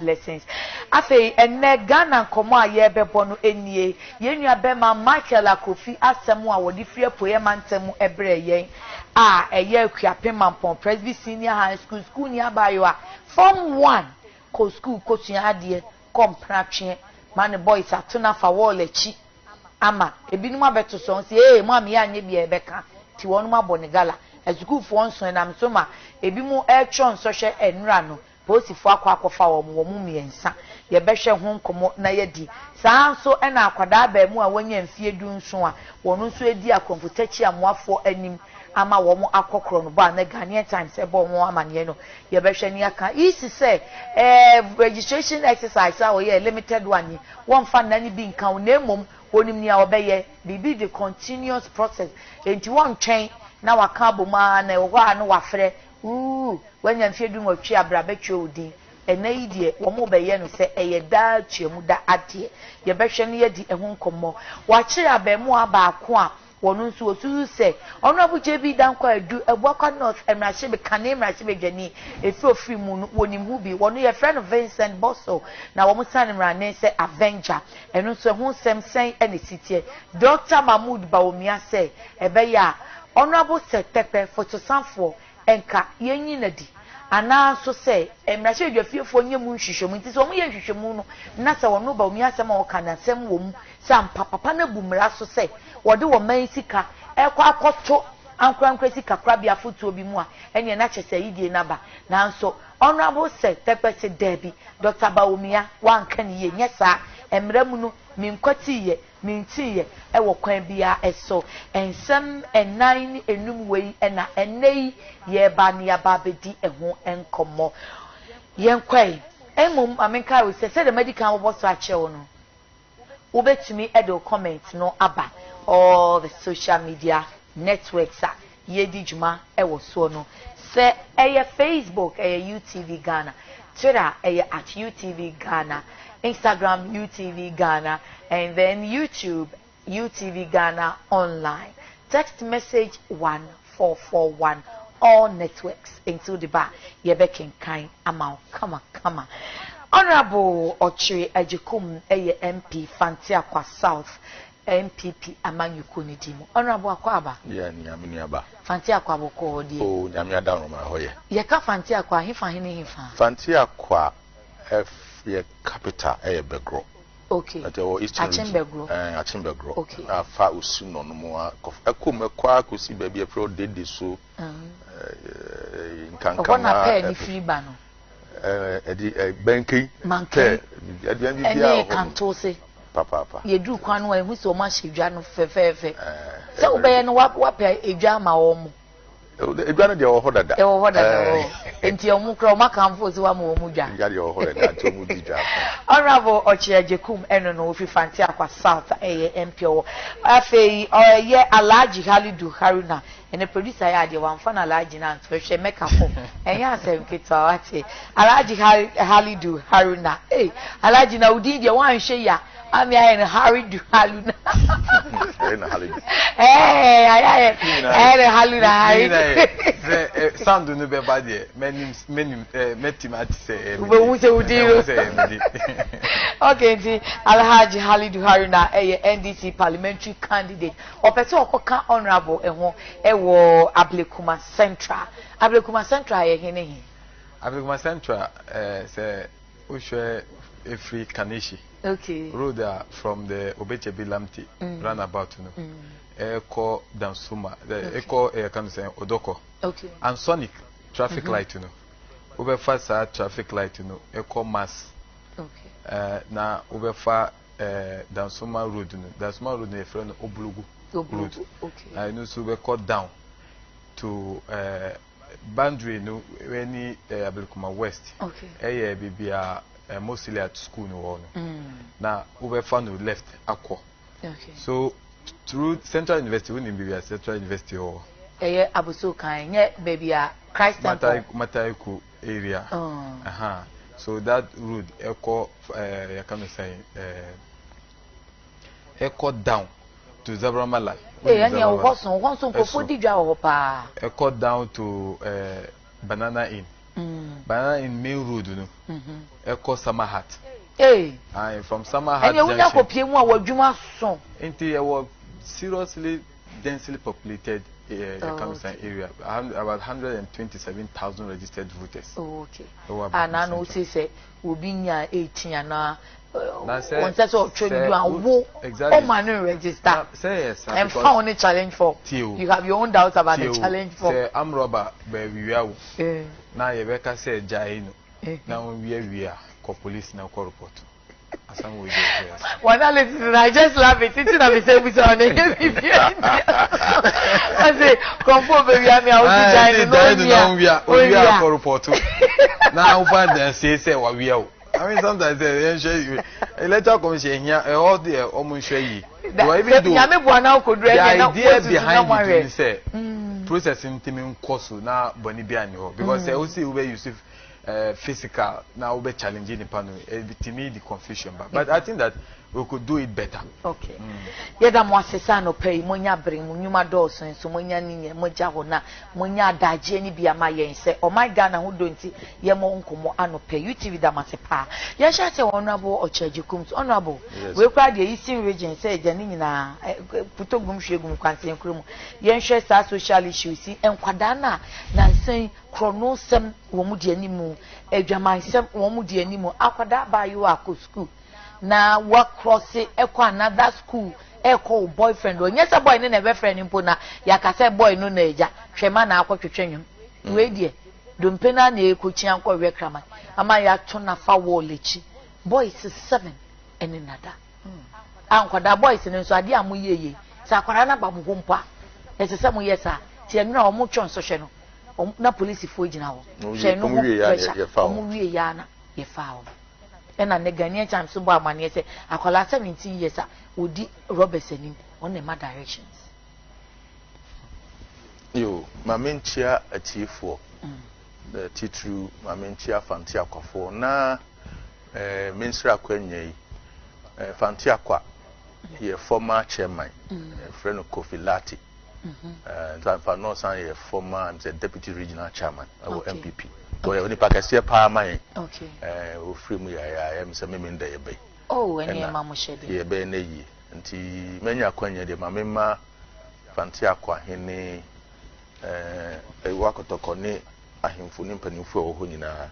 blessings. Afe ene Ghana komo a ye bebo no enie ye nua bema Michael Akofi asemu a wodi fie poema ntemu ebre yen a eye akuape mampon Presby Senior High School ni abayo a form 1 ko school ko tua ade kompratwe man boys atuna fa wall echi ama ebinum abeto so say mo ame anye bia ebeka ti wonu abone gala school for nso na Nsroma ebimu etron so hwe enra no posifo akwakofa wo mu miensa ye behwe ho nkomo na yedi saa nso na akwada ba mu a wanya mfie du nso a wono nso edi akomfutachi amoafo anim ama wo mu akokro no ba na Ghanaian Times e bo ho amane no ye behwe ni aka isi say registration exercise a wo ye limited one won fa na ni bi nkan na emom wonim ni a obeye bibi the continuous process enti won twen na waka boma na wo a no wafre wanya mfie du nwatwe abrabetwe odi enayi de wo mo beye no se eye da twemu da ade ye behwe no ye di ehun nkomo wa kire abemu abaako a wono nso osu se ono abuje bi dan kwa adu ebuakwa north emrahye be kane emrahye be dwani efi ofri mu no wonim hu bi wono ye friend Vincent Bosso na wo mutane mrane se Avenger eno nso hu semsen ene sitie Dr. Mahmoud Bawumia se ebeya honorable Setepe photosanfo enka yenyi nadi ana so se emrahye dwafiefo nyemu nhwehwemu nti so mo ye nhwehwemu no na se wono Bawumia asema wo kana sem wo mu sam papa na bumra so se wode wo man sika ekwa akoto ankran sika krabia foto bi mu a ene na chese yidie naba nanso honorable Setepe se Debbie Dr. Bawumia wanka ni ye nyesa emramu no minkwati ye minti ye ewo kwan bia eso ensem enan enum wei na enei ye ba ne ababedi eho enkomo yenkwai emum amenka we say the medical boss ache no ubetumi edo comment no aba all the social media networks a yedi juma ewo so no se eye Facebook eye UTV Ghana Twitter eye @UTV Ghana Instagram UTV Ghana and then YouTube UTV Ghana online. Text message 1441 all networks into the bar. Yebekin kind amount. Come on. Honorable Ochiri Ajikum MP Fantiakwa South MPP Amanyukuni Dimo. Honorable Akwaba. Yeah, Nyamiaba. Fantiakwa boko di. Oh, Nyamiada no mahoye. Yeka Fantiakwa hifa hifa. Fantiakwa ye capital Begro. Okay. Achimbegro. Achimbegro. Okay. Afa usuno no mo akomekwa kosi baabi afro dedi so. Nkanka na pay ni free ba no. Edi banki. Manke. Aduan bi bia. Ene kantose. Papa. Ye du kwan no ehu so ma hwedwa no fefefe. Se obeye no wa pay edwa ma wo mo. Edwana de wo hodada. E wo hodada. Enti omu kra o makamfo si wa mo mu dwa. Ya de wo hodada to mu di dwa. Honorable Ochiajekum eno no fi Fantiakwa South MPO. Afei ye Alhaji Halidu Haruna ene producer ya de wamfa na Alhaji na ntwe make up. Enya asem ketwa wate. Alhaji Halidu Haruna. Alhaji na udi de wan hwe ya. Ami ayen Halidu Haruna. Halidu. Haruna. Sound no be bad there. Many metim at say. Okay, nti Alhaji Halidu Haruna NDC parliamentary candidate. Opeso okoka honorable eho ewo Ablekuma Central. Ablekuma Central ye hene hi. Ablekuma Central say Ushwe Efri Kaneshi. Okay. Road from the Obechebi Lamti roundabout no. Eko Nsroma. The Eko can say Odoko. Okay. And Sonic traffic light no. Ubefa sa traffic light no. Eko mass. Okay. Na ubefa Nsroma road no. Nsroma road na friend Obulugu road. Okay. I know so we cut down to boundary no any Ablekuma West. Okay. Bibia mostly at school no one. Na ubefa no left akwa. Okay. So through Central University, we need Central University or Abuso kan nye baby a Christ Temple Mataiku area. So that road echo you can say echo down to Zabramala. What's on ko fodi dwa ho pa. Echo down to Banana Inn. But in main road, you know, Echo Summer Hat. Hey, I from Summer Hat. And you will copy one what you must song. Into a seriously densely populated area, about 127,000 registered voters. Oh, okay. And I know say will be near 18 and now. One set of children you are exactly. Man register. Say yes. And found a challenge for you have your own doubts about the challenge for. Say I'm Robert, baby. We are now. You better say Jaino. Now we are call police now call report. When I listen, I just laugh it. It's not the same with on it. I say, come for baby, I'm out. We are for report. Now, find say what we are. I mean, sometimes they later come here, all the almost say, the idea behind it is say, processing team course now, Bonibiano, because they also where you see. Physical now be challenging the panel to me the confusion but I think that we could do it better. Okay. Yeda mo asesa no pay monya bring nyuma dose nso monya ninye moja ho na monya adaje ni bia ma yen se o my Ghana ho donti ye mo nkomo anope UTV da masepa ye sha se honorable Ochajikum honorable we kwa the Eastern region say jani nyina putogum hwegum kwansen krum ye nhwe sa social issues enkwada na sen chronosem wo mu de animu adwamansem wo mu de animu akwada ba yo akọ school na wa cross ekọ another school ekọ boyfriend onye se boy ne na be friend mpo na yakase boy no na eja hwema na akwotwetwenwem we die dompe na na ekochi anko we kraman ama ya to na fa wall echi boys 7 ene nada ankwada boys ne so ade amoyeye sa akwara na ba mo mpa esese mo yesa tie no na o mo twon so hwe no na police fo gina ho hwe no mo wie ya na ye fa ho ena ne Ghanaian chance bo amane se akwala 17 years odi Roberts anim on the directions yo mamentia atifo the titru mamentia fanti akwafo na minister akwanyai fanti akwa ye former chairman friend Kofi Lati for no san ye former and the deputy regional chairman or MPP so ye nipa kase pa man okay o free mu ya am se me nda ye be oh eni ma mo shede ye be na yi nti manya akwanya de ma memma fanti akwa hene wakotoko ne ahemfo ne mpanimfo a wo ho nyina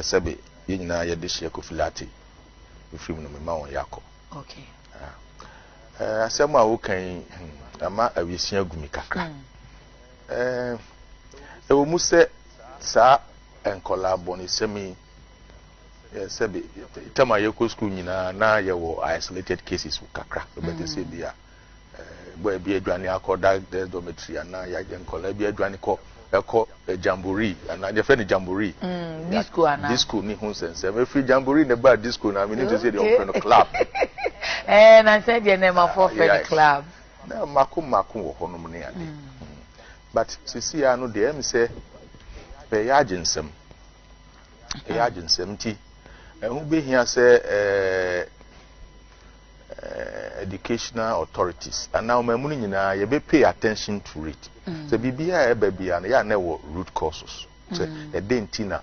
sebe ye nyina ye de hye Kofi Lati free mu no memma won yakọ okay asem a wo kan ama awiesia gumi kakra ewo mu se sa enkola boni semi sebe tama ye ko school nyina na ye wo isolated cases kakra better say bia boy bi adwane akoda dormitory na ya enkola bi adwane ko eko jamboree na je friend jamboree disco ni hu sense me free jamboree ne ba disco na me need to say the open club and I said your name for friend club na makum wo hono ne ade but sisi ya no de em say be ya aginsem ti ehu be hia say educational authorities and now mamunu nyina ye be pay attention to it so bibia e ba bia na ya na wo root causes so e dey ntina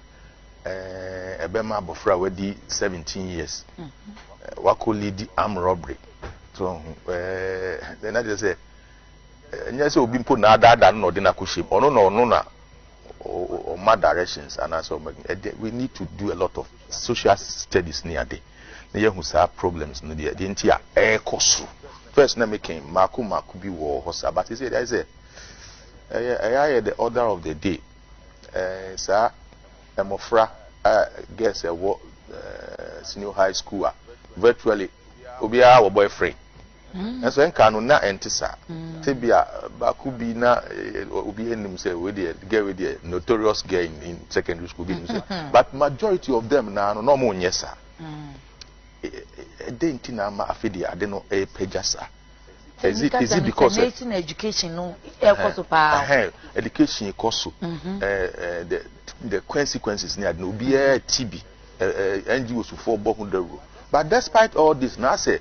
ebe ma bofra wadi 17 years wako lead armed robbery so then I just say nya say obi mpo na ada no de na kushim ono na or my directions and so we need to do a lot of social studies near there na who say problems no there the ntia koso first na making maku bi wo hosa but he said I say the order of the day sir emofra guess senior high school virtually obia wo boyfriend and so enka no na entisa tebia baku bi na obi enim say we dey get with the notorious girl in secondary school bi but majority of them na no mo nyesa denti na ma afedi ade no pejasa is it because education no ekoso pa education ekoso the consequences near no be TB NGOs for bohundaru but despite all this na say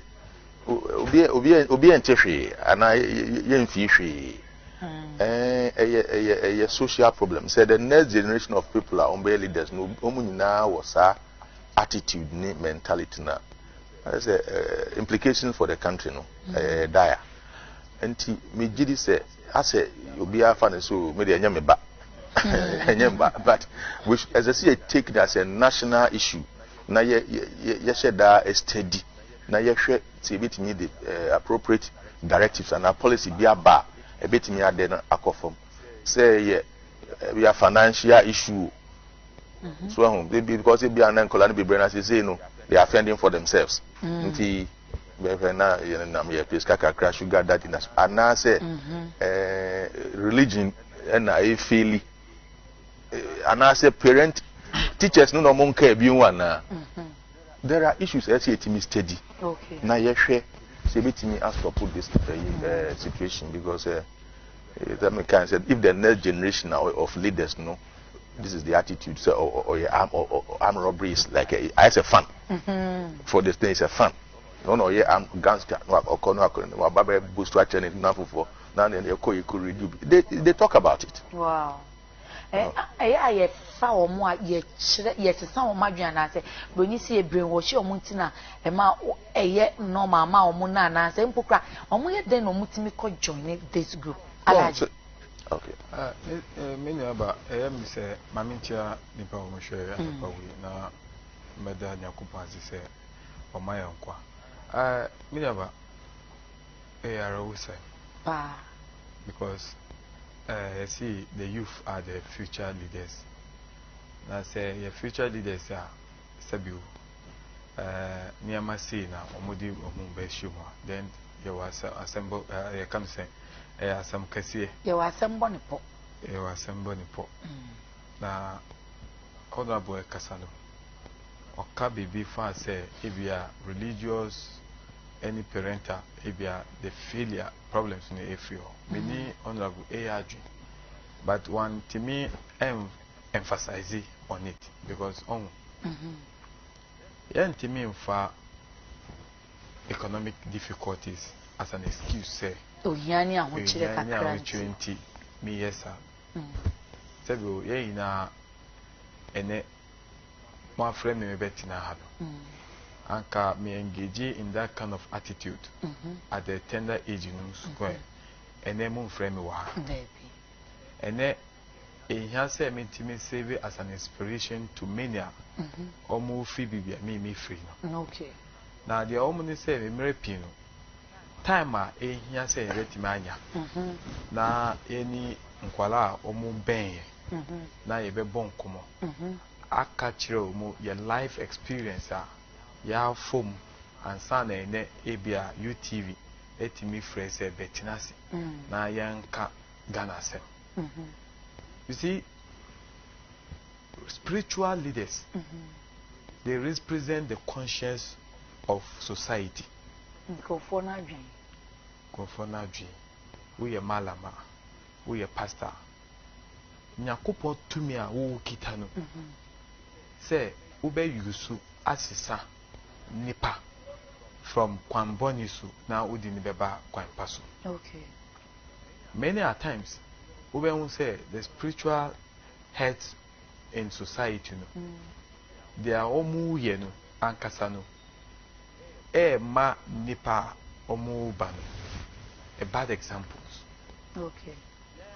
obi entehwe ana yemfi hwe a social problem. Say the next generation of people are umbrella leaders. No, now was attitude, mentality na. That's implications for the country. No, dire. And me gidi say, I say you be a fan so me dey nyame ba. But which as I see it take it as a national issue. Na ye share that steady. Na ye share see bit me the appropriate directives and our policy be a bar a bit me add akofom. Say we have financial issue. So because it be an uncle be brain as say no, they are fending for themselves. Nti na ye please kaka crash sugar that in us. And now say religion and I feel and I say parent teachers no monka bi one. There are issues as it me steady. Okay. Na ye share say me ask for put this situation because that me can say if the next generation of leaders know this is the attitude so or armed robbery is like it's a fun for this thing, it's a fun. No I'm gangster no baba boost to actually enough for now then you could reduce they talk about it. Wow. I fa omo ye sesa omo adwana say boni si brainwash omo ntina e ma eye normal ma omo na na say mpokra omo ye den omo timi ko join this group alaji. Okay. Me nyaba me say mamintia nipa omo hwe ya nipa wi na meda nyakupa say omo ya nkwa me nyaba ara wo say pa because see the youth are the future leaders. Now say your future leaders are Sabu Niamasi na Omudi Omumbe Shuma. Then you was assemble you can say some Cassie. You was assemble nipo. You was assemble nipo. Na Honorable Kasano. Oka baby fan say if you are religious any parental if you are the failure problems in the area. Many honorable ARG. But one to me emphasize on it because to me for economic difficulties as an excuse say me yes sir. Several na ene my friend me betina have anka me engage in that kind of attitude at the tender age in square and then moon frame wa and then he has said me to save it as an inspiration to many or more free baby me free no okay now the woman say me merepino time he has said let manya na any nkwala omu ben na ye be bon komo aka chiro mu your life experience ya form and sana ene ebia UTV etimi phrase betinasi na yanka Ghana se. You see spiritual leaders they represent the conscience of society. Kofona dream. We are malama. We are pastor. Nyakopo tumi a wo kita no. Say ube yusu asisa nipa from kwambonisu na udi ni beba kwampaso. Okay. Many a times ube won say the spiritual heads in society no. They are omu ye no ankasa no. Ma nipa omu bano. A bad examples. Okay.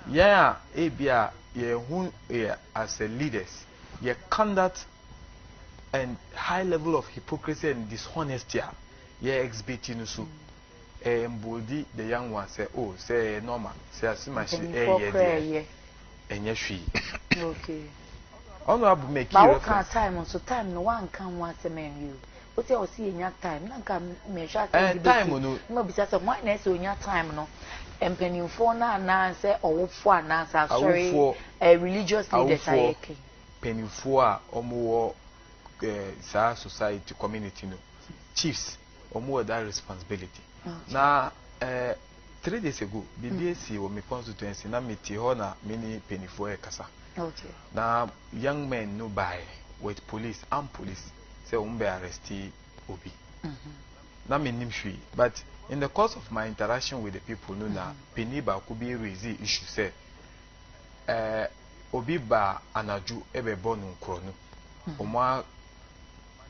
Yeah, ebia ye who as a leaders, your conduct and high level of hypocrisy and dishonesty, ye exhibiting so. Embody the young one say, oh, say normal, say as much and okay. Honorable make you time so time no one can once a man you. What you see in your time, Nanka measure time no because of what next in your time no. And penny for na say or for na sorry a religious leaders are penny for or more society community no chiefs or more that responsibility. Now 3 days ago BBC or my constituency na meet na many penny for kasa. Okay. Now young men no buy with police and police say umbe arresti obi. Na me nimshwi but in the course of my interaction with the people no na penny ba could be raise issue say obi ba anaju ebe bonu nkro no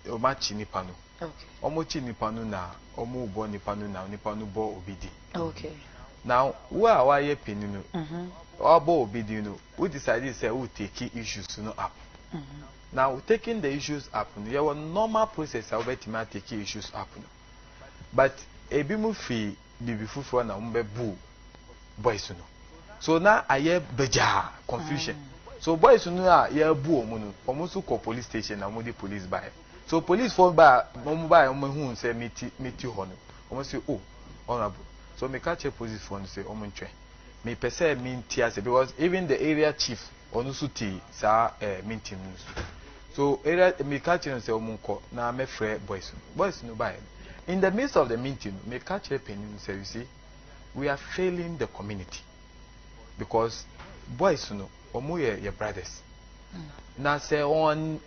oma chi nipa no Okay. omo chi nipa no na omo bo nipa no na nipa no bo obidi. Okay. Now wa ye pini no obo obidi no we decided say we take issues no up. Now taking the issues up no your normal process we betima take issues up no, but ebi mu fi bibi fufu na umbe bu boys no, so now aye beja confusion. So boys no a ye bu omu no omu so call police station na mo di police by. So police phone by omu by omu hu say meti ho no omu say oh honorable, so me catch a police phone say omu ntwe me pese me ntia say because even the area chief onu so ti sa meeting no, so area me catch him say omu nko na me frɛ boys no by. In the midst of the meeting me catch a penny say you see we are failing the community because boys no omu ye brothers na say on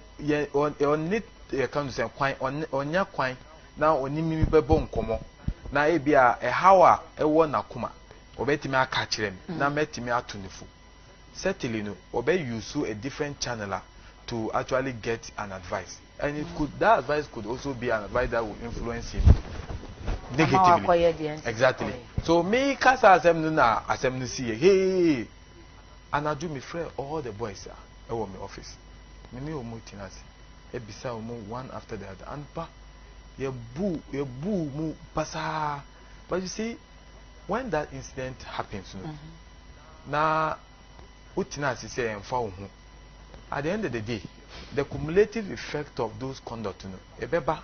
need can say kwan onya kwan na onimi bebo nkomo na ebia hawa ewo na kuma obetimi aka kire me na metimi atunifu certainly no obe use a different channel to actually get an advice, and it could, that advice could also be an advice that will influence him negatively. Exactly. So me kasa asem no see hey and I do me friend all the boys are my office me omo tinasi ebisa omo one after the other and pa ye boo mu pasa. But you see when that incident happens na utinasi say emfa ohu, at the end of the day the cumulative effect of those conduct ebeba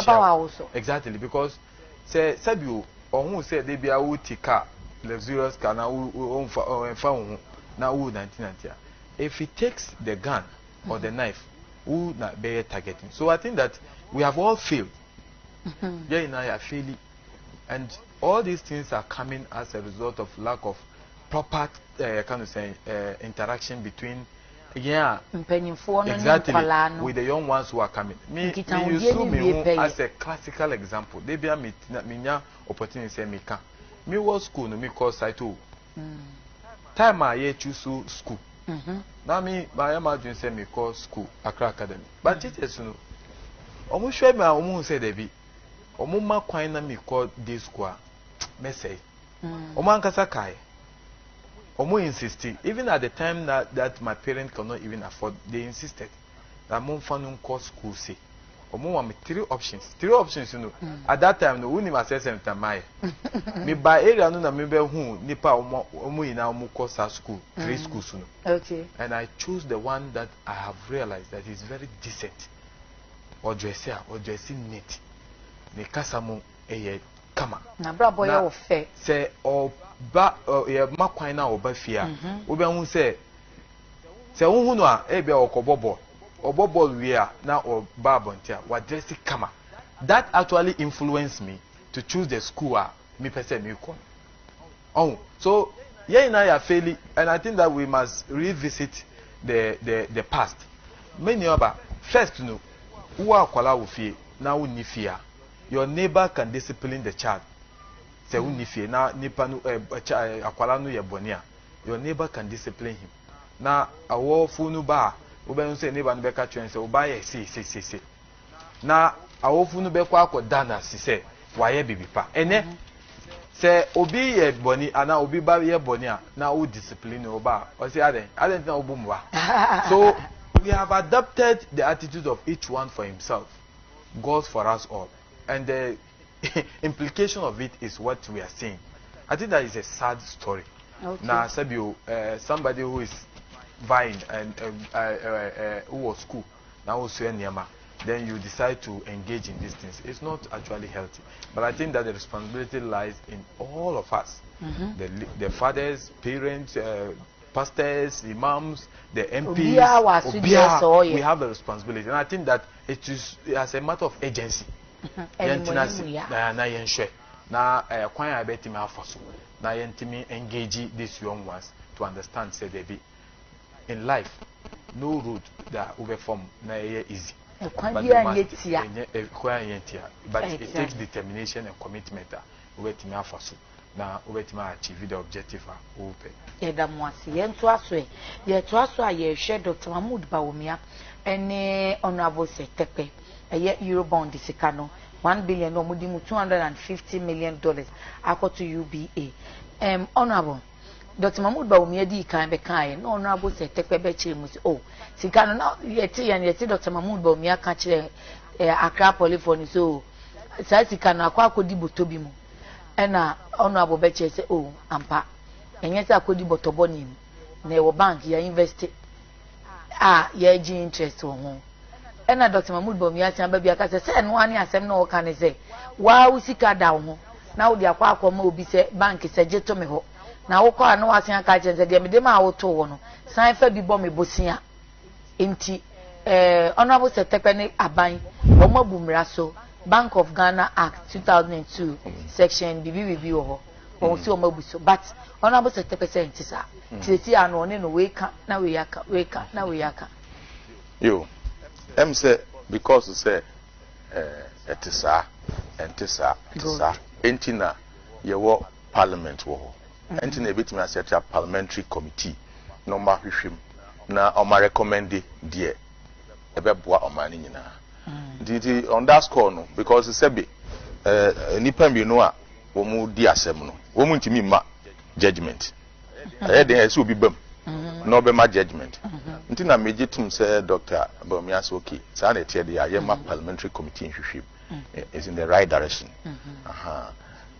also. Exactly, because say sabio ohun say they be a utika luxurious car na emfa ohu na 1990. If he takes the gun or the knife, who na be targeting. So I think that we have all failed. Yeah, and I are failing, and all these things are coming as a result of lack of proper kind of say interaction between exactly with the young ones who are coming. Me as a classical example. They be a me opportunity say me can. Me was school no me call site too. Time I choose school. Now me my imagine say me call school Accra Academy. But teachers no. Omo hwe me omo say dey be. Omo ma kwan na me call day school. Me say. Omo ankasa kai. Omo insisted, even at the time that my parents could not even afford, they insisted that mom found call school say. Omo want me three options, you know. At that time, no one even says anything. Me by area no na me be who nipa omo ina omo course school, three schools, you know. Okay. And I choose the one that I have realized that is very decent, or dressing neat. Ne kasamo eye kama. Na bra boy o fe. Say o ba ye makwan na oba fia obi hu se hu no a e bia okobobo wi a na oba bontia wa dress kama. That actually influenced me to choose the school me person me come. Oh, so yeah, now you are failing, and I think that we must revisit the past. Many other first no who are kwala wo fie na wo ni fia, your neighbor can discipline the child. Say unifie na nipa no akwala no ye boni a, your neighbor can discipline him. Na awo funu ba wo be say neighbor no be ka twen say wo ba ye say na awo funu be kwa akoda na say wa ye bibi pa ene say obi ye boni ana obi ba ye boni a na wo discipline o ba o say aden na obu mwa. So we have adopted the attitude of each one for himself, God for us all, and the implication of it is what we are seeing. I think that is a sad story. Okay. Now, somebody who is vying and who was school now also Nyama, then you decide to engage in these things. It's not actually healthy. But I think that the responsibility lies in all of us, the fathers, parents, pastors, imams, the MPs. We have a responsibility, and I think that it is as a matter of agency. Na yenhwe na kwan ya betimi afaso na yentimi engage these young ones to understand say they be in life no road that we form na easy, but it takes determination and commitment we betimi afaso na obetima achieve the objective a ope yɛda mo ase yɛnto aso yɛto aso a yɛhwɛ Dr. Mahmood Bawumia ɛne honorable Setepe ɛyɛ Eurobond sika no 1 billion no mudi mu $250 million akoto UBA honorable Dr. Mahmood Bawumia di kan be kan no honorable Setepe be kire mu oh sika no na yɛte Dr. Mahmood Bawumia ka kire Accra Polyphony so saa sika no akodi boto bi mu ɛna honorable be kire say oh ampa enye say akodi boto boni mu na ewo bank ya invest ya ji interest wo ho ɛna Dr. Mahmood Bawumia tia ba bia ka say no ani asem na wo ka ne say wa usika da wo ho na wo di akwa obi say bank say je to me ho na wo kwa na wasen aka je say de me de ma wo to wo no san fa bi bo me bosia enti honorable Setepe ne aban wo mabumra so Bank of Ghana Act 2002 section BBB wo ho si o mabuso but honorable Setepe say ntisa titi ano ne no we ka na we yaka yo say because say etisa entisa entina ye wo parliament wo ho entina ebetimi set up parliamentary committee no ma hwehwem na o ma recommend die ebeboa o ma ni nyina didi on that score no because say be nipa bi no a wo mu di asem no wo mu ntimi ma judgment den ese obi bam no be ma judgment ntina meje tum say Dr. Bawumia so okay sa na tie de ya ma parliamentary committee hwehwem is in the right direction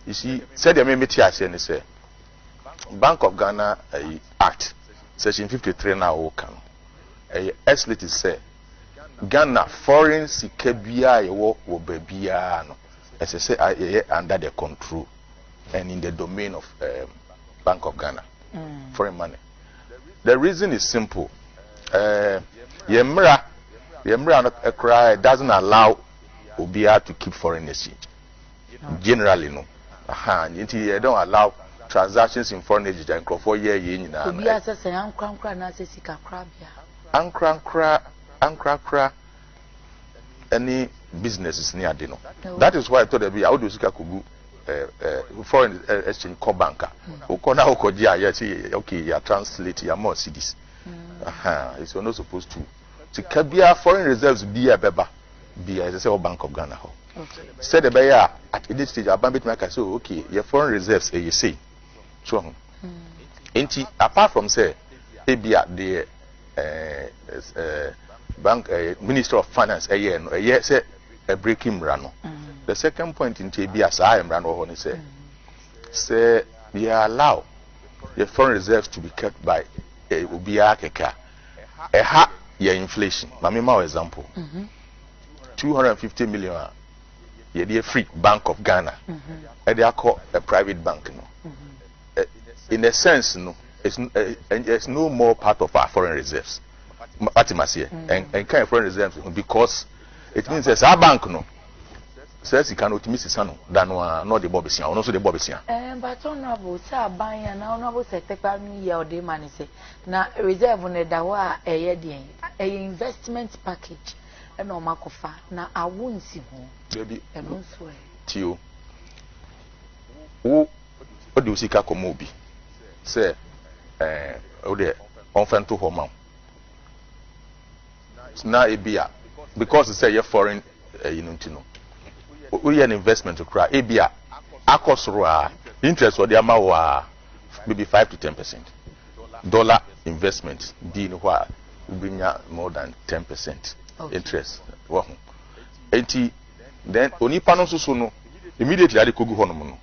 you see said the me tia say ni say Bank of Ghana Act section 53 na wo kan explicit say Ghana foreign sika bia wo babia no as say under the control and in the domain of Bank of Ghana foreign money. The reason is simple. Yemra no doesn't allow Obia to keep foreign exchange. Generally no. They don't allow transactions in foreign exchange and for year nyina. Obia say ankra na say sika kra bia. Ankra any businesses near Dino. That is why I thought there be how do sika kugu foreign exchange co banker. Ukona ukojia ya okay ya translate ya more cedis. It's not supposed to. Sika bia foreign reserves bia beba bia as I say Bank of Ghana ho. Said the buyer at this stage abambit make say okay your foreign reserves you say. So apart from say bia the bank Minister of Finance say a breaking rano. The second point in TBS I am rano on say we allow the foreign reserves to be kept by Ubia Keka. Your inflation. Mamima example. 250 million ye free Bank of Ghana. They are called a private bank no. In a sense no it's no more part of our foreign reserves. And kind of foreign reserves because it means that our bank no says you cannot miss it than not the Bobisian, also the Bobisian. But honorable, sir, buy and honorable Setepe me or the money say now reserve on the dawa a investment package and no makofa now I won't see home. Baby, and don't swear. Tio, what do you see Kakomobi? Say, oh, there, on fan to home. Now it be because it's a foreign you know we an investment to cry ebia akosro interest or the amount maybe 5 to 10%. Dollar investment being what we bring more than 10% interest. Wow. Then only panos so no immediately at the Kogu Honomono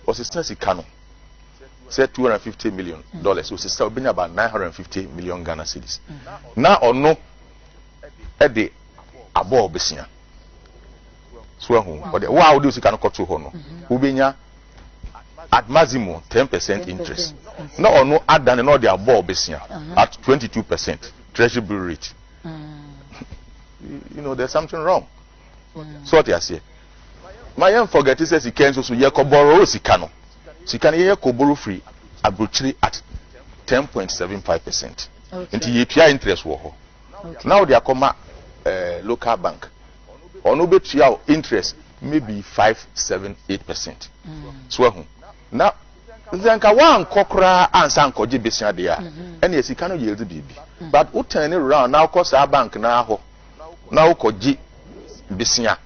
was a sense cano said $250 million, so it's still been about 950 million Ghana cedis. Now or no at the above Bessia. So, wow, do you can cut to Hono? Ubenya at maximum 10% interest. No, or no, add than another above Bessia at 22% treasury bill rate. You know, there's something wrong. So, what I say, my young forget he says he can so ye borrow Sikano. Sikano ye borrow free arbitrary at 10.75%. Into ye pure interest war. Now they are comma local bank. Or no bet your interest maybe 5, 7, 8%. So now zenka wan kokra ansa nkoje besia de a ene esika no yield bibi but who turn it around now cause our bank na ho na ukoje besia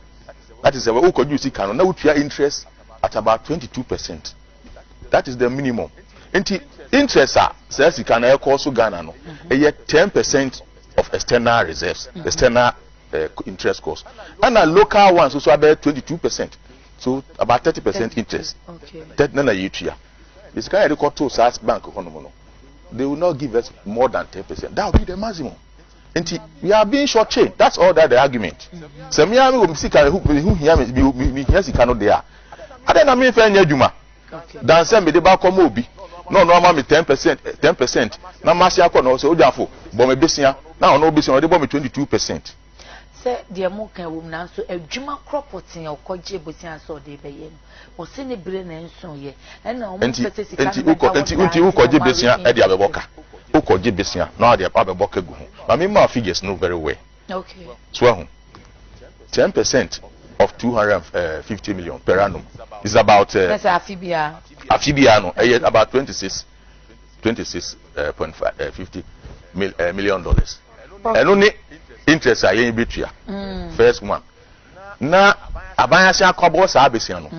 that is the way ukoje usika no na utua interest at about 22%. That is the minimum. Interest says you can also Ghana no. 10% of external reserves, external interest cost. And a local ones also about 22%. So about 30% interest. Okay. That none year. This kind of to SARS bank they will not give us more than 10%. That will be the maximum. We are being shortchanged. That's all that the argument. So me will see who hear me cannot there. I don't mean fair juma. Dan say me dey ba come obi. No normal me 10%. Na masia ko no so ojafo. Bo me besia. Na ono besia dey bo me 22%. Say the mo kan wo na so adwuma cropotin e okoje besia so dey be ye. O se ne bire na nso ye. E na o mo pese sika na enti ukoje besia e dey abeboka. Ukoje besia na dey abeboka gu ho. Na me ma figures no very well. Okay. So 10% of 250 million per annum is about that's Afibia no about 26.50 million dollars. And only interest are yen betua. First one. Na abanya sia kobo sa abesia no.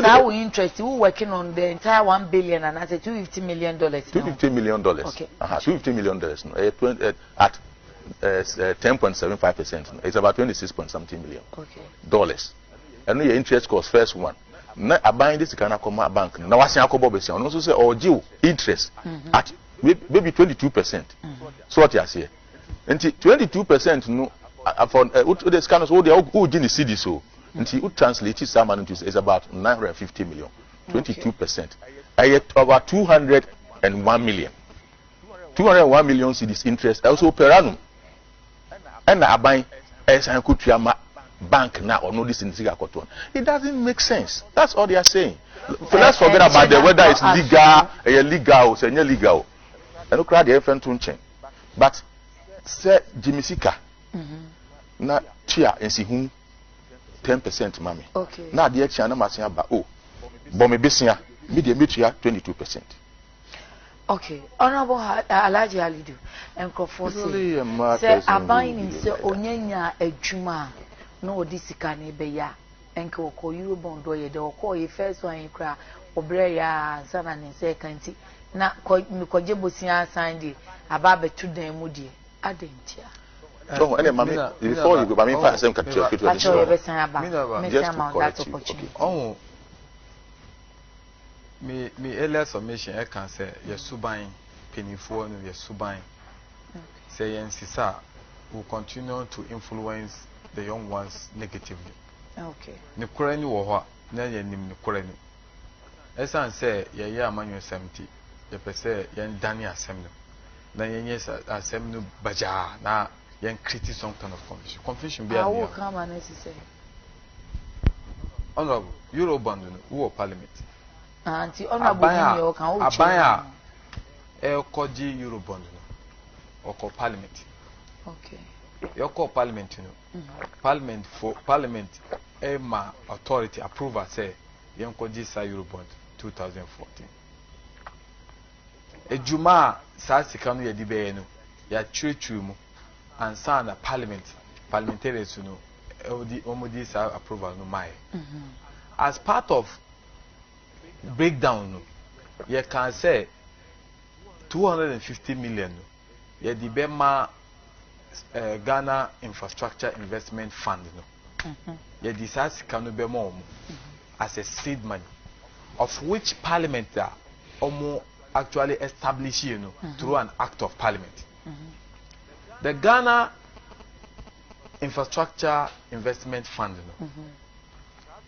Now we interest we working on the entire 1 billion and at $250 million. $250 million. Okay. $250 million no. At 10.75%. It's about 26 point something million. Okay. Dollars. And your interest cost first one. Na abuying this kind of bank. Na wasi akobo besia. No so say or due interest at maybe 22%. So what you say? And 22% no for this kind of so they who in the city so. Until you translate it some into is about 950 million. 22%. I about 201 million. 201 million cedis interest also per annum. And I buy Esan bank now or no this in Singapore. It doesn't make sense. That's all they are saying. So let's forget about the whether it's legal, illegal, or illegal. I don't cry the FN to but say Jimmy Sika na chia and see whom 10% mommy. Okay. Now the action na masia ba oh. Bombe besia media metia 22%. Okay, Honorable Alhaji Alidu, Nkrofo say aban ni se onyanya adwuma na odi sika na ebe ya enke okọ Eurobond do ye de okọ ye first one kra obre ya sana ni se kanti na koje bosia sande aba betu dan mu die adentia. So ene mami before you go mami fa asem ka tio ketu Just to correct you. Oh me earlier submission I can say yes suban penifo no yes suban say yensisa will continue to influence the young ones negatively. Okay. Ne korani wo ho na yenim ne korani esan say ye amanyo 70 ye pese yen dani asem no na yenye asem no baja na yen create some kind of confusion be how come and necessary honorable Eurobond no wo parliament anti honorable ni o kan o abaya koji Eurobond no oko parliament. Okay. Yoko parliament no parliament ma authority approval say yenkoji sa Eurobond 2014 ejuma sa sika no yedi be no ya twetwe mu ansa na parliamentarians no omodi sa approval no mai as part of breakdown no you can say 250 million no yedi be ma Ghana Infrastructure Investment Fund no yedi sa sika no be mo as a seed money of which parliament actually established through an act of parliament. The Ghana Infrastructure Investment Fund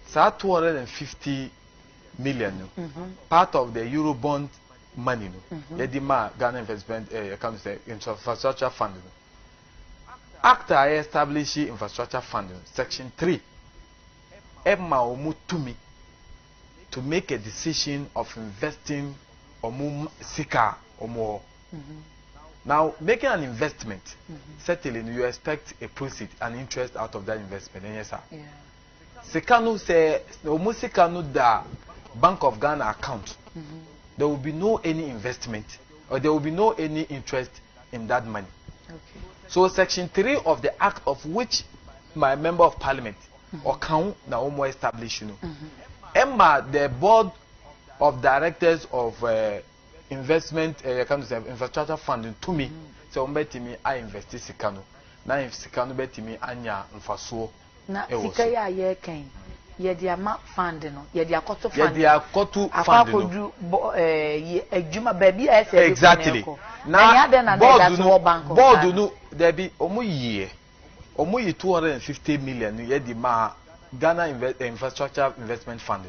so 250 million part of the Eurobond money yedima Ghana Investment Infrastructure Fund after I establish Infrastructure Fund section 3 Emma Omutumi to make a decision of investing sika or more. Now, making an investment, certainly you expect a proceed, an interest out of that investment. Yes, sir. Sika no say, no sika no da Bank of Ghana account, there will be no any investment or there will be no any interest in that money. Okay. So Section 3 of the Act of which my member of Parliament or count na omo establish, you know. Emma, the board of directors of investment infrastructure fund to me, so betimi I invest sikano. Na if sikano betimi anya mfaso. Na sika ya ye kan. Ye dia ma fund no. Ye dia koto fund. Ye dia koto fund no. Ejuma baby ese. Exactly. Na board no there be omo yi 250 million ye di ma Ghana Infrastructure Investment Fund.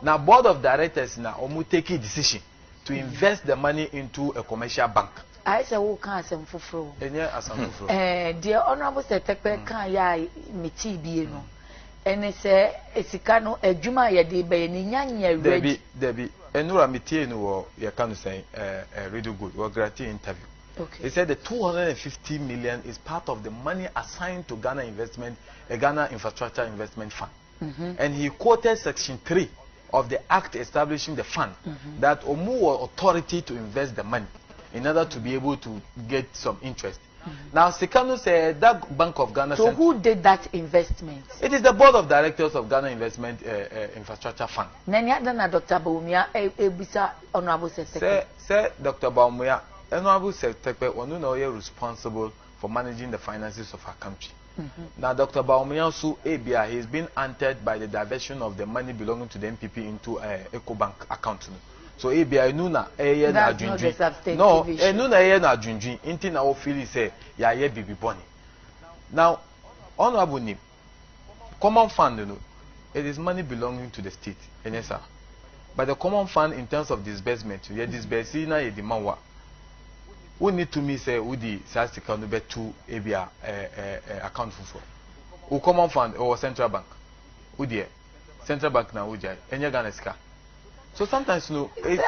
Now, board of directors now take a decision to invest the money into a commercial bank. I say, who can't send for fro? Dear Honorable Secretary, can ya miti be no? And it's a cano, a Juma ya de be Debbie, and no miti no, you can say, really good, or gratis interview. Okay. He said the 250 million is part of the money assigned to Ghana Ghana Infrastructure Investment Fund. And he quoted Section 3 of the Act establishing the fund that Omu authority to invest the money in order to be able to get some interest. Now, Sikano said that Bank of Ghana. So, who did that investment? It is the board of directors of Ghana Investment Infrastructure Fund. Nanya Dr. Baumia, Ebisa Honorable Secretary. Sir, Dr. Baumia. Honorable Secretary, we are responsible for managing the finances of our country. Now, Dr. Baumiansu ABI, he has been hunted by the diversion of the money belonging to the MPP into EcoBank account. So ABI nuna na junjun. No, nuna na junjun. Inti na ofili say ya bibi boni. Now, Honorable Nim, common fund, it is money belonging to the state. Yes, sir. But the common fund in terms of disbursement, you disburse na ye di manwa. We need to me say Udi Sastika no bet to ABA account for. Who common fund or central bank? Udi central bank na Uja. Enya Ghana ska. So sometimes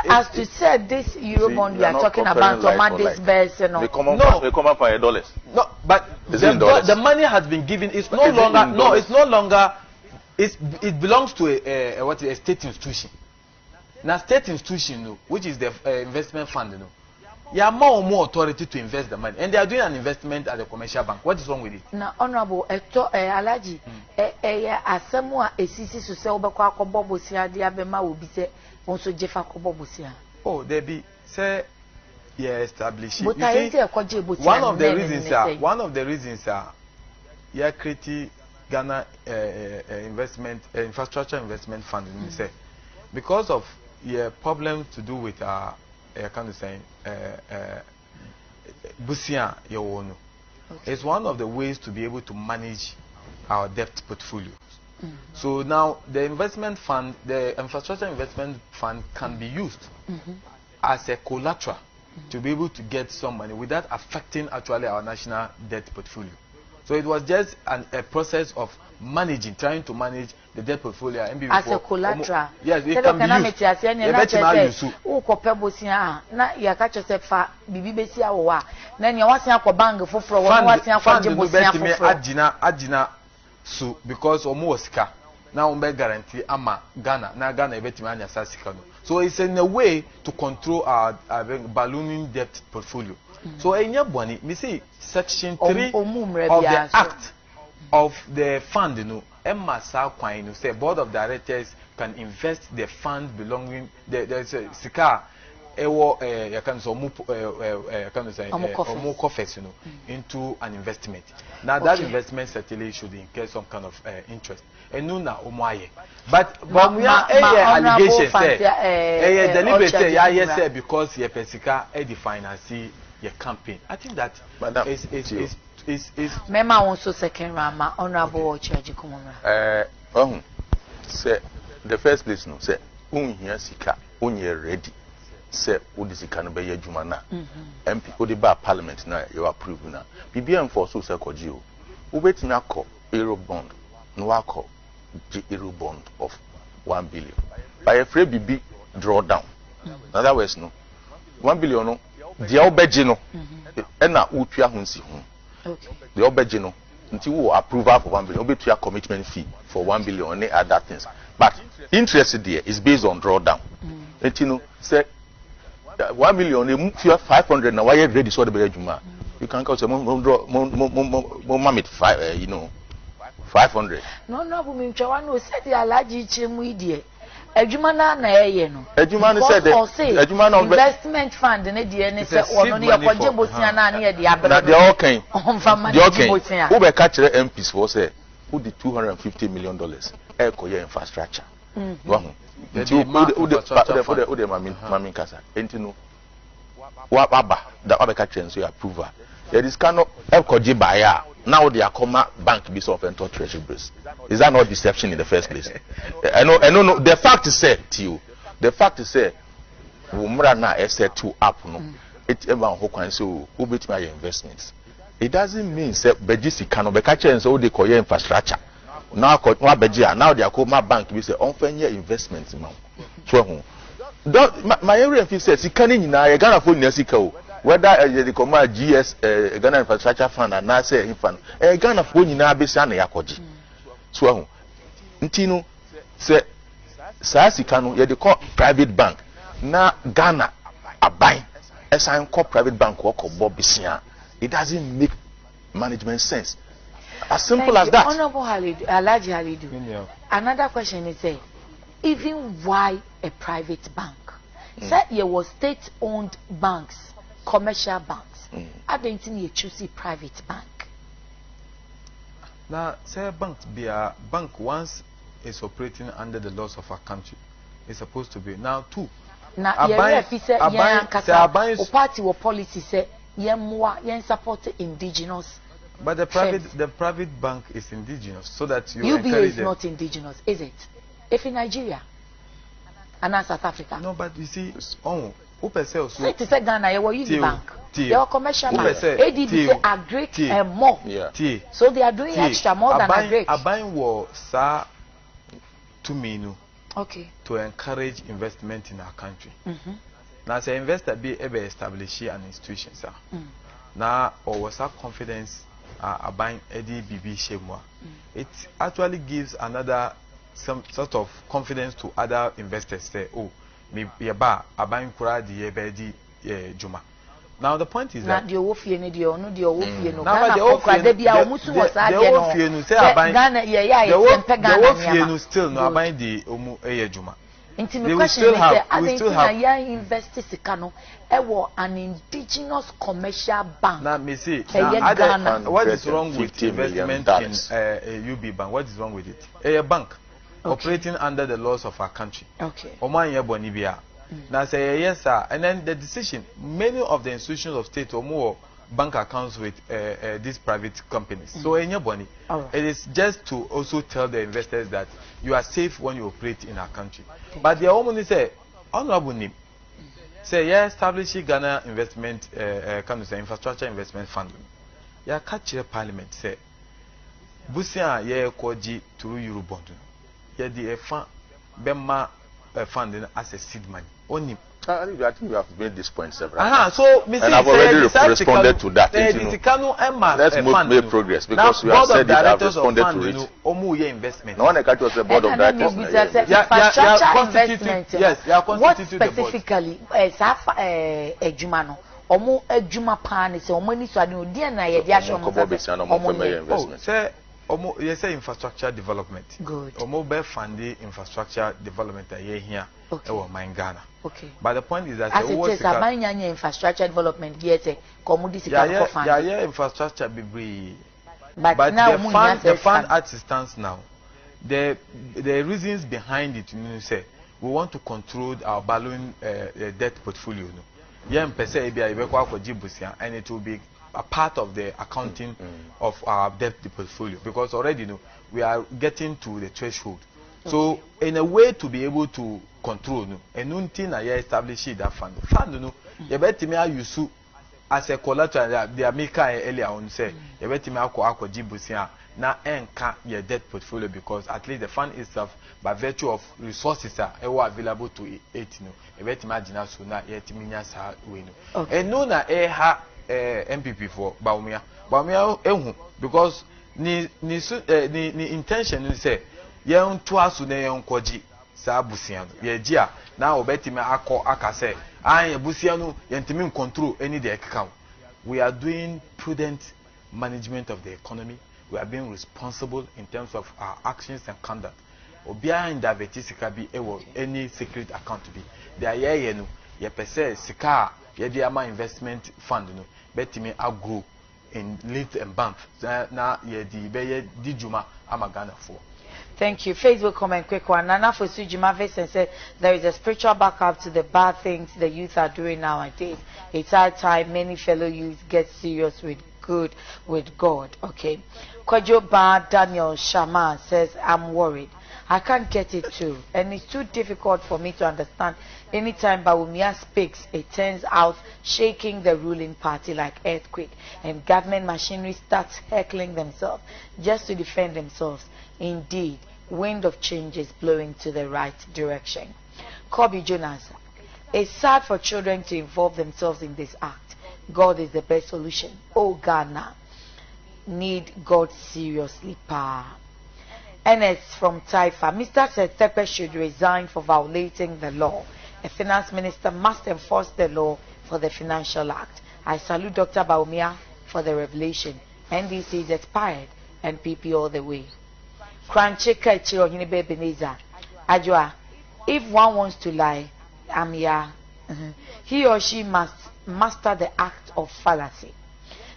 as to say this Eurobond we are talking about this base and the common fund dollars. No, but the money has been given. It's no longer. No, it's no longer. It belongs to a state institution. Now state institution, which is the investment fund, you have more authority to invest the money, and they are doing an investment at the commercial bank. What is wrong with it? Now, Honorable, Alaji, asemwa esisi so se obekwa akobo bosia dia bema obi se wonso jefa akobo bosia. Oh, there be say establish it. One of the reasons are you create Ghana infrastructure investment fund. Say because of problems to do with our kind of saying Busia Yowono. It's one of the ways to be able to manage our debt portfolios. So now the investment fund, the infrastructure investment fund can be used as a collateral to be able to get some money without affecting actually our national debt portfolio. So it was just a process of trying to manage the debt portfolio as a collateral. Yes, it can be used. So because Omosika now guarantee ama Ghana ebetima sasika. So it's in a way to control our ballooning debt portfolio. So me see Section 3 of the Act of the fund, Emma Sakwine say board of directors can invest the fund belonging there's a Sika into an investment. Now that investment certainly should incur some kind of interest. And nuna omoye. But we are allegation say deliberate yes because ye pesika the finance your campaign. I think that is Mema also second rama Honorable Charge Kumara. Say the first place no say here sika ready. Say udisika no be adwuma na MP odi ba parliament na you approve na BBM for so say kogio ubetimi akọ euro bond no akọ euro bond of 1 billion by a free BB draw down. In other words no 1 billion no dia obeji no e na utua hunsi hu. Okay. The obeji no until we approval for 1 billion, we to a commitment fee for 1 billion and other things. But interest there is based on drawdown. And you know, say 1 million, 500 now, why you ready so the bedroom? You can call some more 5, you know, 500. No, but me chawan no said the allergy chemu die. Ejumana na eye no. Ejumana said Ejumana investment fund na die ne say ono ne yakoje bosia na na ye de abere. Na they all can. They all can. Who be catch the MPs for say who the $250 million ecoye infrastructure. Wahu. Who the mami kasa. Enti no. Wa baba that wa be catch and so approval. There is cannot ecoje buyer. Now they are comma bank be of enter treasury bills. Is that not deception in the first place? I know. The fact is said to you. The fact is said, Umra na asset to up no. It ever who can so who bet my investments. It doesn't mean say Bejisi cannot be catch and so they call your infrastructure. Now they are comma bank be say unfair investments now. So my area says he can't in Ghana for Nesika. Whether the command GS Ghana Infrastructure Fund and NASA fund, Ghana for Nina Bissana Yakoji. So, Ntino say, Sasikano, you call private bank. Now, Ghana are buying. As I call private bank work of Bob Bissia. It doesn't make management sense. As simple as that. Honorable Alhaji Halidu. Another question is, even why a private bank? Say you was state-owned banks. Commercial banks. I don't think you choose a private bank. Now, say bank be a bank once is operating under the laws of our country. It's supposed to be now two. Now, a party or policy say you support indigenous. But the private bank is indigenous, so that you UBA is not indigenous, is it? If in Nigeria and in South Africa. No, but you see, Say to say Ghana, you will use the bank. They are commercial bank. ADB say agric and more. So they are doing extra more than agric. Abain was sa to me okay. To encourage investment in our country. Now, say investor be able to establish an institution, sir. Now, or was our confidence Abain ADB shemwa. It actually gives another some sort of confidence to other investors. Say, oh. Juma. Now the point is that still no buying the Juma. We still have investors an indigenous commercial bank. Now me see what is wrong with investment in UB bank? What is wrong with it? A bank. Operating under the laws of our country. Okay. Now say yes, sir. And then the decision, many of the institutions of state or more bank accounts with these private companies. So in your money, it is just to also tell the investors that you are safe when you operate in our country. But the woman say, honorable name, say yeah, establish Ghana investment, infrastructure investment fund. Yeah, catch your parliament say, Busia yeah koji through Eurobond. Yeah, the funding as a seed money. Only. I think you have made this point several times. So, and I've already responded to that. Let's make progress because we have said that I've responded to it. Investment. No one can just the board of directors. Infrastructure investment. Yes, what specifically Ejumano? Omo Ejuma pan is money so I know dear na ye dia show investment. You say infrastructure development. Good. Mobile funding infrastructure development here. Okay. In Ghana. Okay. But the point is that as it is a infrastructure development here commodity fund. Yeah, infrastructure be. But now the fund as it stands now, the reasons behind it, you say we want to control our balloon debt portfolio. Yeah, and it will be a part of the accounting of our debt portfolio because already we are getting to the threshold. Okay. So in a way to be able to control and until I establish that fund you better me use as a collateral the America earlier on say you better me akọ jibusia na enka your debt portfolio because at least the fund itself by virtue of resources are available to it you better imagine so na yet minya sa we and no na MPP for Baumia ehu because ni intention ni say yen to aso na yen koji sa abusia no ye gia na obetime aka say an abusia no yentimi control any the account. We are doing prudent management of the economy. We are being responsible in terms of our actions and conduct. Obia in daveti sika bi ewo any secret account be there ye no ye pese sika ye de ama investment fund no betime agro in lead and bank na ye di be ye di juma amagana for. Thank you. Facebook comment quick one. Nana Fosujima Vincent said there is a spiritual backup to the bad things the youth are doing nowadays. It's high time many fellow youth get serious with God. Okay. Kojo Ba Daniel Shama says I'm worried. I can't get it too, and it's too difficult for me to understand. Anytime Bawumia speaks, it turns out shaking the ruling party like earthquake, and government machinery starts heckling themselves just to defend themselves. Indeed, wind of change is blowing to the right direction. Kobe Jonas, it's sad for children to involve themselves in this act. God is the best solution. Oh Ghana, need God seriously, pa. NS from Taifa, Mr. Setepe should resign for violating the law. A finance minister must enforce the law for the Financial Act. I salute Dr. Bawumia for the revelation. NDC is expired and PP all the way. Krancheka Chiro Hinibe Beneza. Ajwa, if one wants to lie, I'm here. He or she must master the act of fallacy.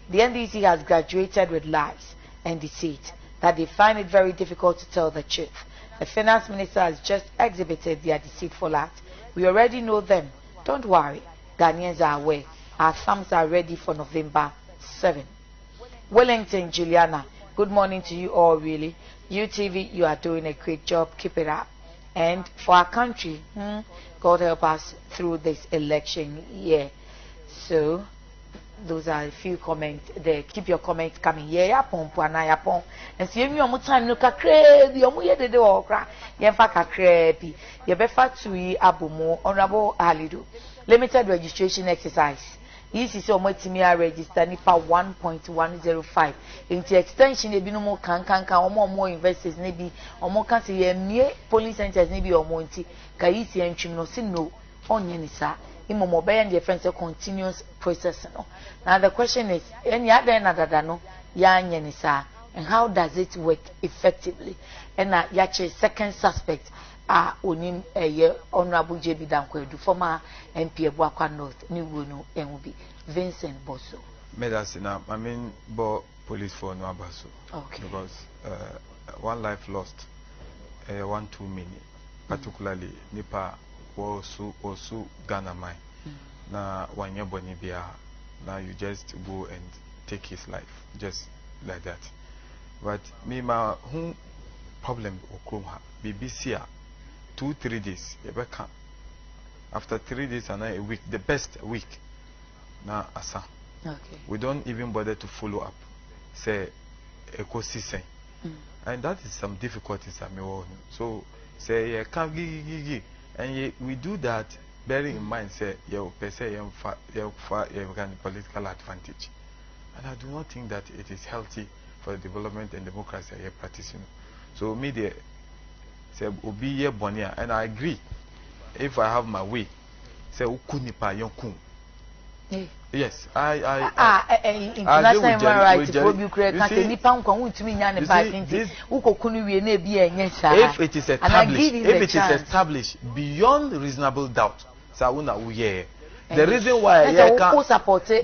The NDC has graduated with lies and deceit that they find it very difficult to tell the truth. The finance minister has just exhibited their deceitful act. We already know them. Don't worry. Ghanaians are aware. Our thumbs are ready for November 7. Wellington Juliana, good morning to you all really. UTV, you are doing a great job. Keep it up. And for our country, God help us through this election year. So, those are a few comments there. Keep your comments coming. Yeah, yapon puana yapon. And see me omo time no kakre bi omo ye dede okra. Ye fa kakre bi. Ye be fa tui abomo honorable Halido. Limited registration exercise. This is omo timi a register nipa 1.105. Into extension e bi no mo kan omo investors ne bi omo kan se ye mie polling centers ne bi omo nti ka yi si entwim no se no onye ni sa. Mobile and different continuous process. Now the question is, and how does it work effectively? And yache second suspect onim honorable JB Dankwedu, former MP Buakwa North, New Wono, NUB, Vincent Bosso. Medicine, I mean, police for no abaso. Okay. Because one life lost, 1 too many, particularly Nipa. Also Ghana mine. Na one year bonibia. Now you just go and take his life just like that. But me ma who problem okroma BBC 2-3 days. After 3 days and a week, the best week. Na asa. Okay. We don't even bother to follow up. Say ecosystem. And that is some difficulties I mean. So say can't gigi. And we do that bearing in mind, say, you can political advantage. And I do not think that it is healthy for the development and democracy you're practicing. So, media say, Obi Bonia, and I agree. If I have my way, say, Ukunipa Yonkun. Yes, international human rights if it is established beyond reasonable doubt, the reason why the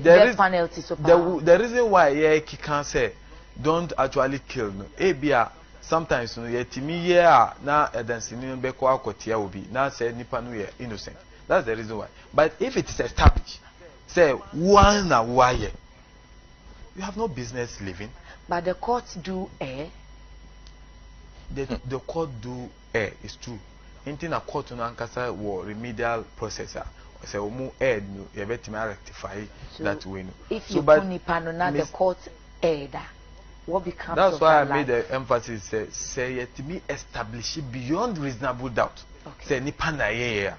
reason why can say don't actually kill no ebia sometimes no yetimi na edansini beko akotia obi na say nipa no ye innocent. That's the reason why. But if it is established, say one na why you have no business living. But the courts do err. The court do err, it's true. Anything a court no ankasa war remedial processor. Say omu err no you better rectify that way no. If you put nipa no na the court erred, what becomes that's of why I life? made the emphasis say it to be established beyond reasonable doubt. Okay. Say nipa na yeah.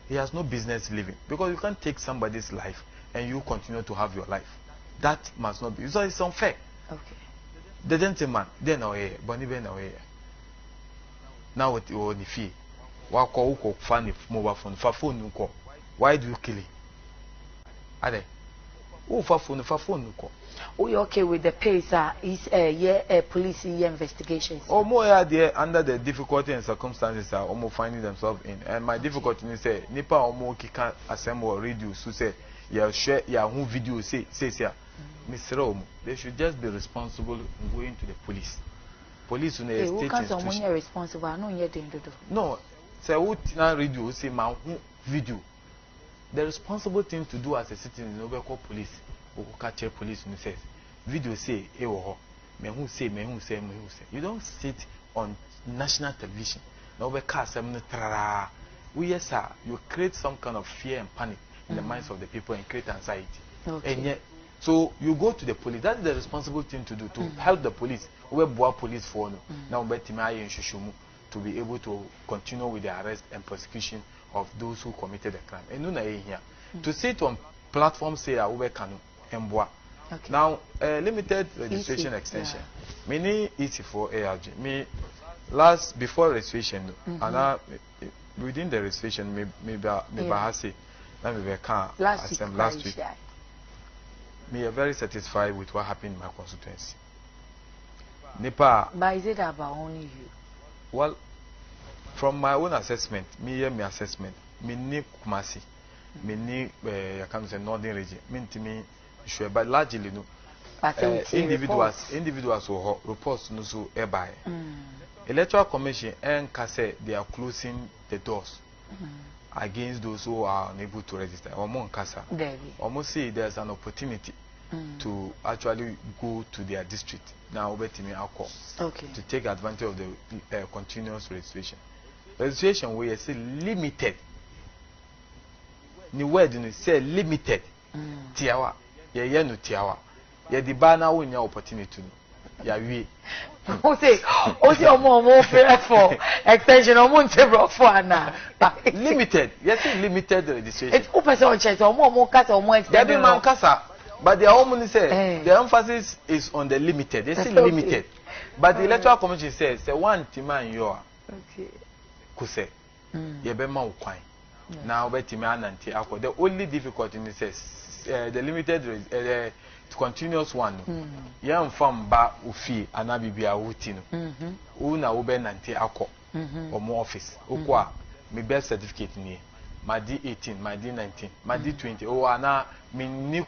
He has no business living because you can't take somebody's life and you continue to have your life. That must not be. So it's unfair. Okay. the gentleman then away boni ben away now what you the fee wa call uko fan mobile phone uko why do you kill him ade who phone uko we okay with the pace is police investigations or more there under the difficulty and circumstances are almost finding themselves in and my difficulty is say nipa almost can assemble radio so say ya share ya who video say Mr. Omo, they should just be responsible in going to the police. Police in a state institution. Responsible. I know you're doing do. No, say what na radio say my video. The responsible thing to do as a citizen is to call police or catch police and says video say me who say. You don't sit on national television. No be cast we yes sir, you create some kind of fear and panic in the minds of the people and create anxiety. Okay. And yet, so you go to the police. That's the responsible thing to do to help the police. We have police for now, to be able to continue with the arrest and prosecution of those who committed the crime. And no here to sit on platforms say we can emboa. Now limited registration extension. Many easy for ARG. Me last before registration and within the registration maybe say last week. Me are very satisfied with what happened in my constituency. But is it about only you? Well, from my own assessment, me assessment, me need Kumasi, me need I can say Northern region, me sure, but largely no. Individuals who reports no so by. Electoral Commission and say they are closing the doors against those who are unable to register. Almost say there's an opportunity to actually go to their district now to take advantage of the continuous registration. Registration we say limited. Ni word you say limited. Tiawa. Ye no tiawa. Ye di ba na won opportunity. Ya wi. O say omo for extension omo ntebro for ana. Limited. Yes, limited registration. It's person on check omo kasa omo extension. There be man kasa, but the woman say the emphasis is on the limited. They say limited. But the electoral commission says say one timan you are. Okay. Kuse. Ye be ma ukwan. Now be timan ananti akọ. The only difficulty is the limited continuous one. Yam fam ba ufi anabibia wuti no. Una ube nanti akọ. Omo office. Okwa my birth certificate ni. My D18, my D19, my D20. Oh ana me ni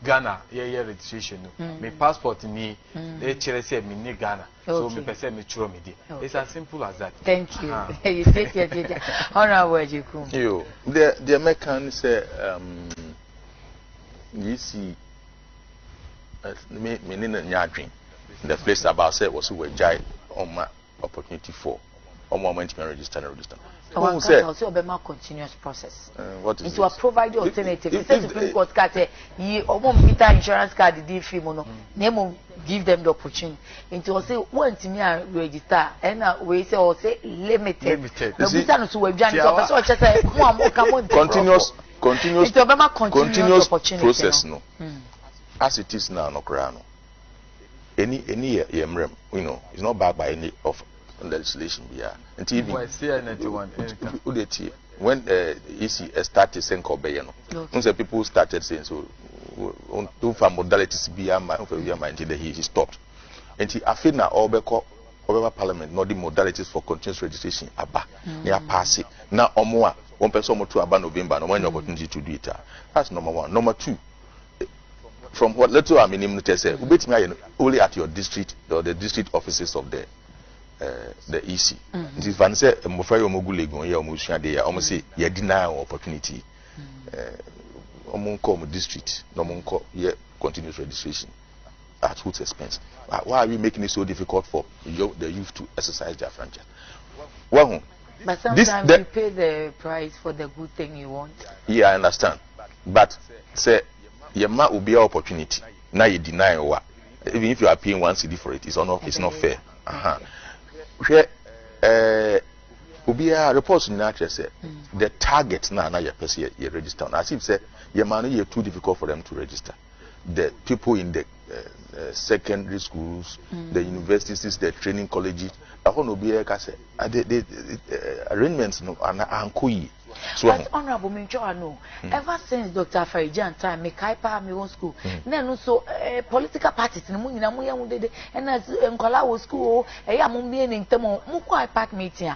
Ghana year registration no. My passport ni they chere say me ni Ghana. So me person me churo me di. It's as simple as that. Thank you. You take your honorable Ejikum. You the American say you see me in Nyadrin. The place about say was we jai on my opportunity for moment to register and register. Who say also be more continuous process. What is it? To provide the alternative. Instead of Supreme Court card ye Peter insurance card the free mono. Name give them the opportunity. Into say want to me register and we say or say limited. No we no so we join so person just say come continuous process no. As it is now no crano. Any yemrem, you know, it's not backed by any of legislation here. Until even when EC started saying Kobayano, people started saying so two for modalities beyond he stopped. And I feel now over Parliament, not the modalities for continuous registration aba near pass it. Now more one person or two about November, no one opportunity to do it. That's number one. Number two, from what little I mean, say, only at your district or the district offices of the EC. If I say, Mofrayo Mogulego, ya Mushia, they almost say, you deny opportunity. Omonko district, no monko, continuous registration at whose expense. Why are we making it so difficult for the youth to exercise their franchise? Well, but sometimes you pay the price for the good thing you want. Yeah, I understand. But say, your man will be an opportunity. Now you deny what? Even if you are paying 1 CD for it, it's not fair. Ubia reports in actually say the target now you person you register. As if say your man is too difficult for them to register. The people in the secondary schools, the universities, the training colleges. I want to be the arrangements no and so but honorable Mincho, no. Ever since Dr. Farijan time, make I my own school. Then also political parties in the Munina Muya and as Nkolawo school, a Yamumbi in Temo, Mukwa Park meeting.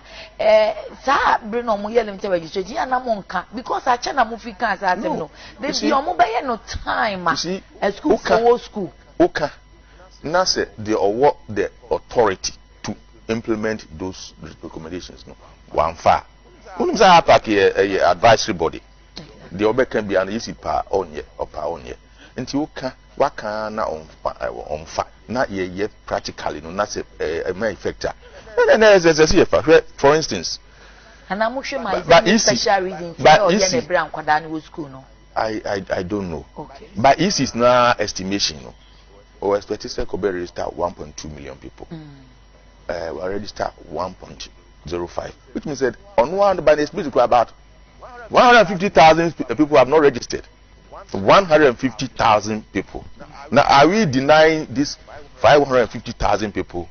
Sa Bruno Muya limited registration and Amonka because I chana Mufika as I know. There's no mobile no time. A school for school. Okay. Now say the authority to implement those recommendations. No, one far. Wouldn't say a advisory body. The other can be an easy power on ye or power on ye. Until you can what can now on fire. Not yet practically, no, not a mere effector. And there's a CFA, for instance. And I'm sure my special reason for brown Quadano school. No, I don't know. Okay. But this is now estimation. No, or expected to register 1.2 million people. We already start 1.05, which means that on one by the speech about 150,000 people have not registered. 150,000 people. Now, are we denying this 550,000 people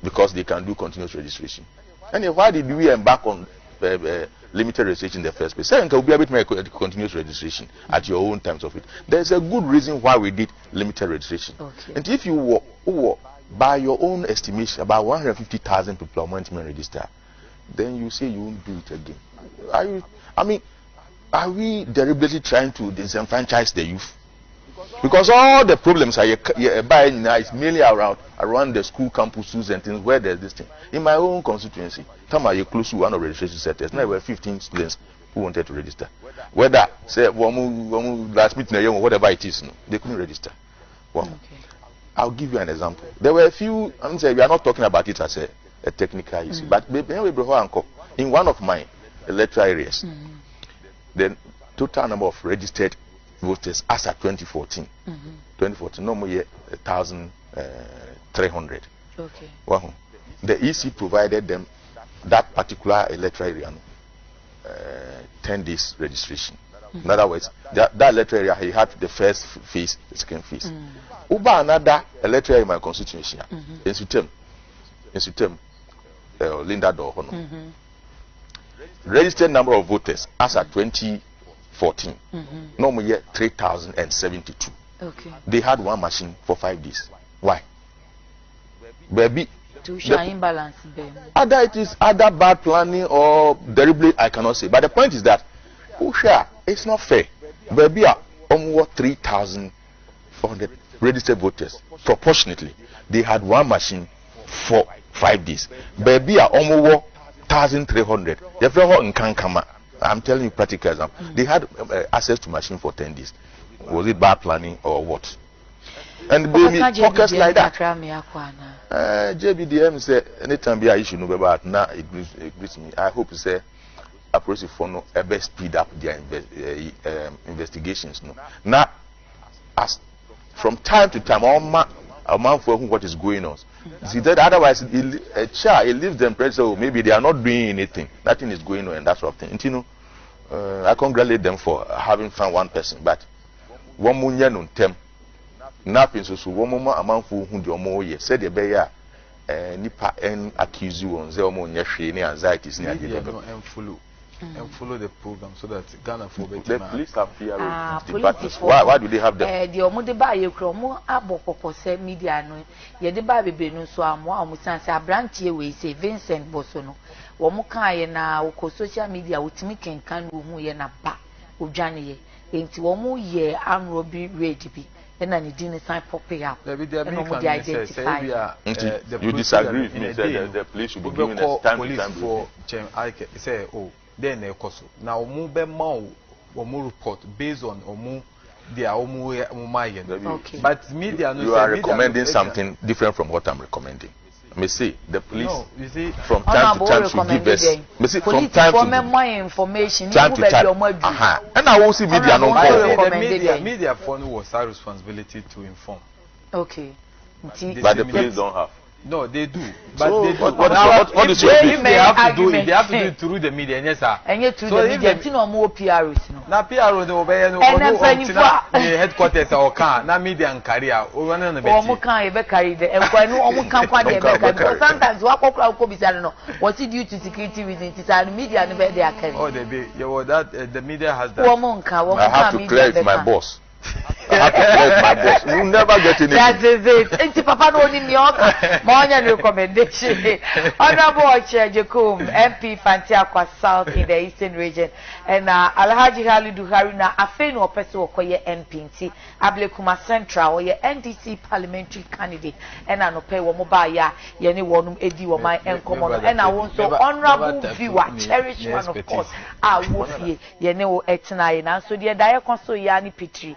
because they can do continuous registration? And why did we embark on limited registration in the first place? Second, can we be able to make continuous registration at your own times of it? There's a good reason why we did limited registration. Okay. And if you were by your own estimation, about 150,000 people are wanting to register, then you say you won't do it again. Are we deliberately trying to disenfranchise the youth? Because all the problems are buying now is mainly around the school campuses and things where there's this thing. In my own constituency, time I close to one of the registration centers, now there were 15 students who wanted to register. Whether say last meeting or whatever it is, no, they couldn't register. Well, okay. I'll give you an example. There were a few, I'm saying we are not talking about it as a technical issue, but in one of my electoral areas, the total number of registered voters as at 2014, 2014, no more 1,300. Okay. Well, the EC provided them that particular electoral area 10 days registration. In other words, that electoral area he had the first phase, the second phase. Uba another electoral in my constituency, in Sutem, Linda Dohono. Registered number of voters as at 2014, no more 3,072. Okay. They had one machine for 5 days. Why? Baby. To show imbalance. Either it is either bad planning or deliberate, I cannot say. But the point is that it's not fair. Baby are almost 3,400 registered voters. Proportionately, they had one machine for 5 days. Baby are almost 1,300. I'm telling you practical example. They had access to machine for 10 days. Was it bad planning or what? And baby focus like that. JBDM said anytime be an issue no about now it greets me. I hope say approach for no ever speed up their investigations. No. Now as from time to time a man for what is going on. See that otherwise it leaves them pressure. So maybe they are not doing anything. Nothing is going on and that sort of thing. And, you know, I congratulate them for having found one person, but one million on them. Napping so one moment a man for whom the more ye said the bear nipa and accuse you on Zelmo any anxieties near the and follow the program so that Ghana for the police have here. Why do they have them? The Omudeba Yokromo Aboko media no ye de ba bebre no so amwa omusanse abrantie we say Vincent Bosono wo mu kan ye na wo social media wotimi kenkan wo hu ye na ba odwane ye enti wo mu ye amrobi ready bi and then it didn't sign popping up. You disagree with me? The police should be giving us time to time for say, oh, then they cost now move more or more report based on or more they are okay. But media you are recommending something different from what I'm recommending. Me see the police from time to time should give us. Me see from time to time more information. Time to time. And I will see media no more. Media phone was our responsibility to inform. Okay. But the police don't have. No, they do. But so they do. What is your view? They have to do it through the media. Yes, sir. And yet through the media, no more PRs. No. na PRO no obey no headquarters or can na media and career o wan na be omo kan e be carry the enkwai no omo kan kwa de be carry sometimes wa kokura ko bisare no what due to security reasons it are media no be dey carry oh they be you that the media has that omo kan I have to clear it my boss. I have to clear my boss. You never get anything. That is it. Enti papa no ni mi oka. Ma onya recommendation. Honorable Jacob MP Fantiakwa South in the Eastern Region and Alhaji Halidu Haruna afe no opese okoye MP nti Ablekuma Central oye NDC parliamentary candidate and anope wo mo ba ya ye ne wonum edi wo man enkomo no and won so honorable viewer cherish one of course a wo fie ye ne wo etena ye na so de da ye konso ya ni Petri